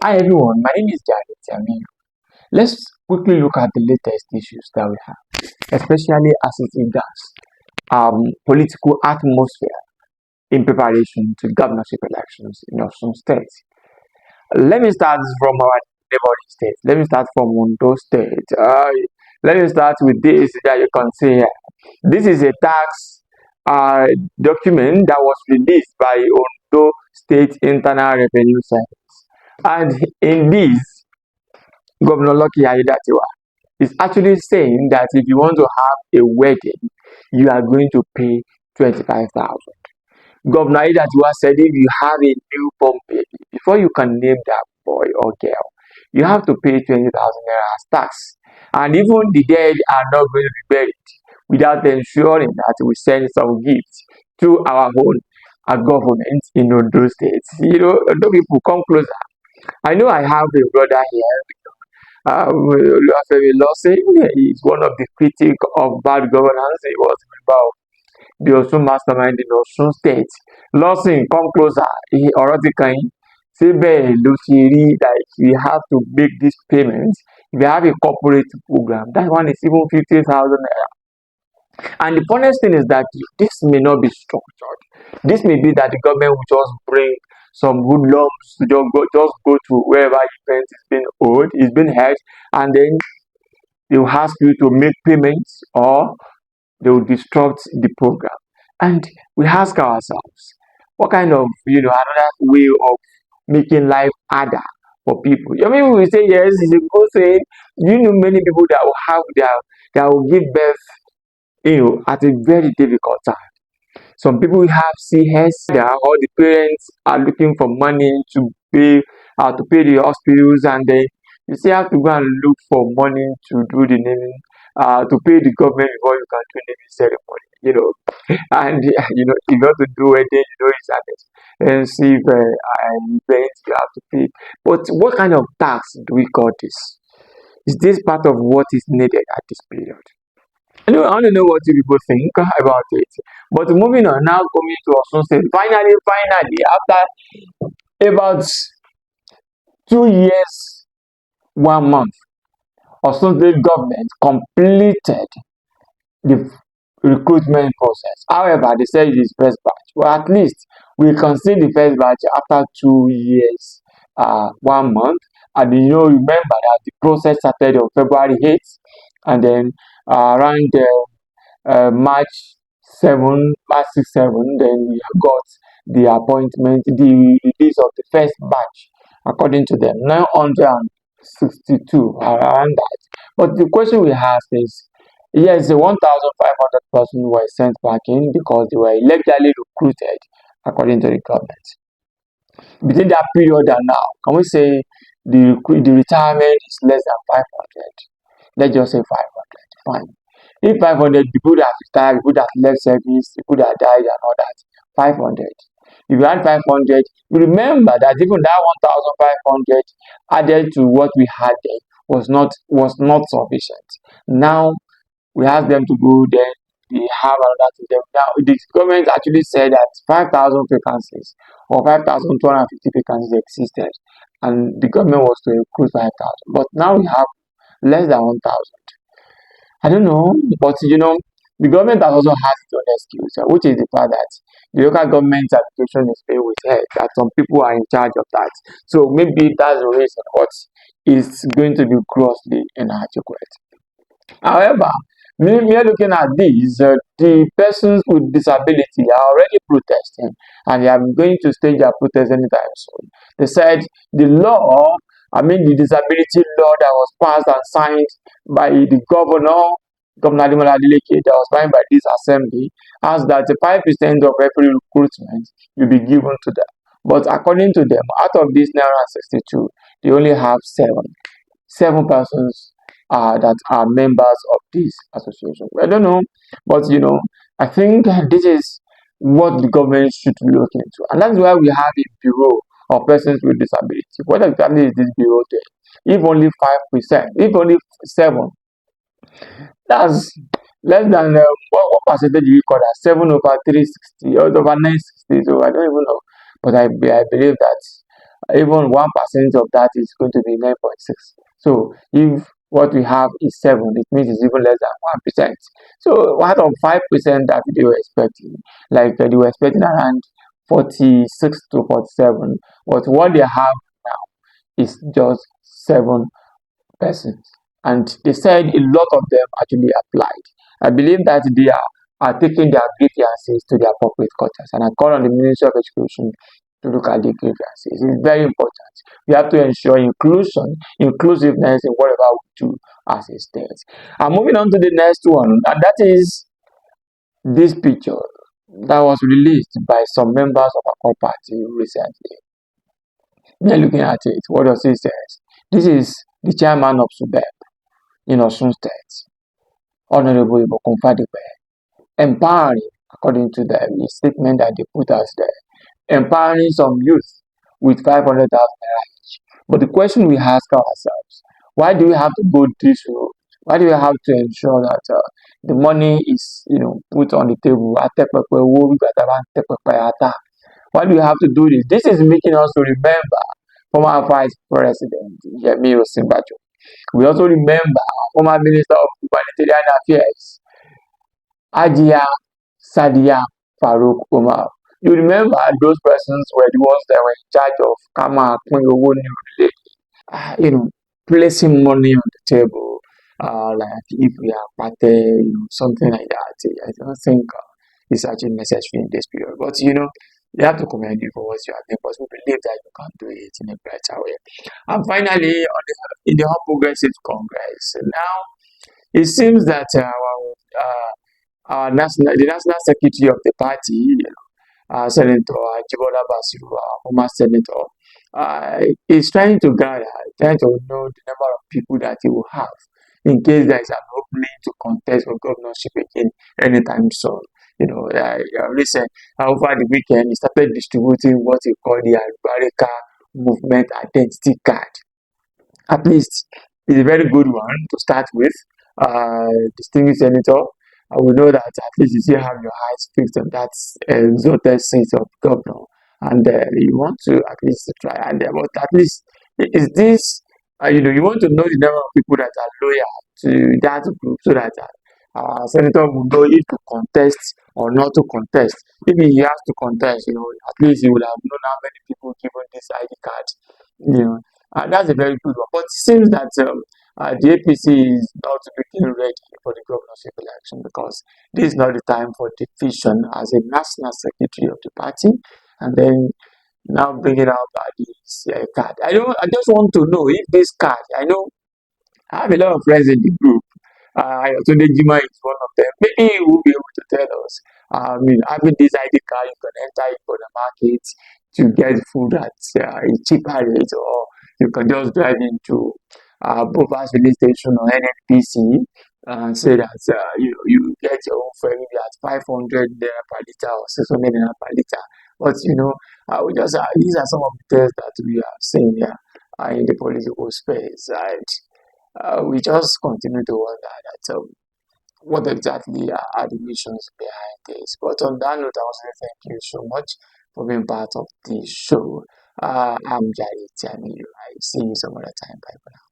Hi everyone, my name is Yemi. Let's quickly look at the latest issues that we have, especially as it regards political atmosphere in preparation to governorship elections in Osun State. Let me start from our neighboring state. Let me start from Ondo State. Let me start with this that you can see here. This is a tax document that was released by Ondo State Internal Revenue Service. And in this, Governor Lucky Aiyedatiwa is actually saying that if you want to have a wedding, you are going to pay 25,000. Governor Aiyedatiwa said if you have a newborn baby, before you can name that boy or girl, you have to pay 20,000 naira as tax. And even the dead are not going to be buried without ensuring that we send some gifts to our own government in Ondo State. Ondo people, come closer. I know I have a brother here. He is one of the critics of bad governance. He was about the Osun mastermind in Osun State. Lawson, come closer. Already can say like we have to make this payment. We have a corporate program. That one is even 50,000 naira. And the funniest thing is that this may not be structured. This may be that the government will just bring some good lumps to just go to wherever event is being held, and then they will ask you to make payments or they will disrupt the program. And we ask ourselves, what kind of another way of making life harder for people? I mean, we say yes, it's a good thing. Many people that will have that will give birth, at a very difficult time. Some people have CS, all the parents are looking for money to pay the hospitals, and then you still have to go and look for money to do the naming, to pay the government before you can do naming ceremony. And if you want to do it, then it's an expensive event you have to pay. But what kind of tax do we call this? Is this part of what is needed at this period? I want to know what you people think about it. But moving on now, coming to Osun State. Finally, after about 2 years, 1 month, Osun State government completed the recruitment process. However, they said it is first batch. Well, at least we can see the first batch after 2 years, 1 month. And remember that the process started on February 8th, and then around March 6, 7, then we got the appointment, the release of the first batch, according to them, 962, around that. But the question we ask is, yes, 1,500 persons were sent back in because they were illegally recruited, according to the government. Between that period and now, can we say the retirement is less than 500? Let's just say 500. Fine. If 500 people that retired, people that left service, people that died and all that, 500. If you had 500, you remember that even that 1,500 added to what we had there was not sufficient. Now we ask them to go, then we have another to them. Now the government actually said that 5,000 vacancies or 5,250 vacancies existed, and the government was to recruit 5,000. But now we have less than 1,000. I don't know, but the government has also has its own excuse, which is the fact that the local government application is paid with head, that some people are in charge of that. So maybe that's the reason what is going to be grossly inadequate. However, me looking at this, the persons with disability are already protesting, and they are going to stage their protest anytime soon. They said the the disability law that was passed and signed by the Governor Ademola Adeleke, that was signed by this assembly, has that 5% of every recruitment will be given to them. But according to them, out of this 962, they only have 7 persons that are members of this association. I don't know, but I think this is what the government should look into, and that's why we have a bureau of persons with disability. What exactly is this bureau doing? If only 5%, if only 7, that's less than what percentage do you call that? 7 over 360 or over 960. So I don't even know, but I believe that Even 1% of that is going to be 9.6. So if what we have is 7, it means it's even less than 1%. So out of 5% that they were expecting, like they were expecting around 46 to 47, but what they have now is just 7 persons. And they said a lot of them actually applied. I believe that they are taking their grievances to their appropriate quarters. And I call on the Ministry of Education to look at the grievances. It's very important. We have to ensure inclusion, inclusiveness in whatever we do as a state. And moving on to the next one, and that is this picture that was released by some members of our party recently. We are looking at it. What does it say? This is the chairman of SUBEB in Osun State, Honorable Ibokun Fadipe, empowering, according to the statement that they put us there, empowering some youth with 500,000 naira each. But the question we ask ourselves, why do we have to go this route? Why do we have to ensure that the money is, put on the table? Why do we have to do this? This is making us to remember former Vice President Yemi Osinbajo. We also remember former Minister of Humanitarian Affairs, Sadiya Farouq. You remember those persons were the ones that were in charge of Kama placing money on the table, like if we are party, something like that. I don't think it's actually necessary in this period. But you have to commend you for what you have done, because we believe that you can do it in a better way. And finally, in the All Progressive Congress, now it seems that the national secretary of the party, Senator Jibola Basiru, former senator, is trying to know the number of people that he will have in case there is an opening to contest for governorship again anytime soon. Recent over the weekend, he started distributing what he called the Albarika Movement Identity Card. At least it's a very good one to start with. Distinguished senator, we know that at least you still have your eyes fixed on that exalted seat of governor, and you want to at least try. And but at least is this, you want to know the number of people that are loyal to that group, so that senator will know if to contest or not to contest. If he has to contest, at least he will have known how many people given this ID card. That's a very good one. But it seems that the APC is not looking ready for the governorship election, because this is not the time for division as a national secretary of the party, and then now bringing out this card. I just want to know if this card. I know I have a lot of friends in the group. Tunde Jima is one of them. Maybe he will be able to tell us. Having this ID card, you can enter into the market to get food at a cheaper rate, or you can just drive into Bovas filling station or NNPC and say that you get your own fuel maybe at 500 naira per liter or 600 naira per liter. But these are some of the things that we have seen here in the political space, and we just continue to wonder that what exactly are the missions behind this. But on that note, I want to thank you so much for being part of the show. I'm Jari Tiamiyu. I see you some other time. Bye for now.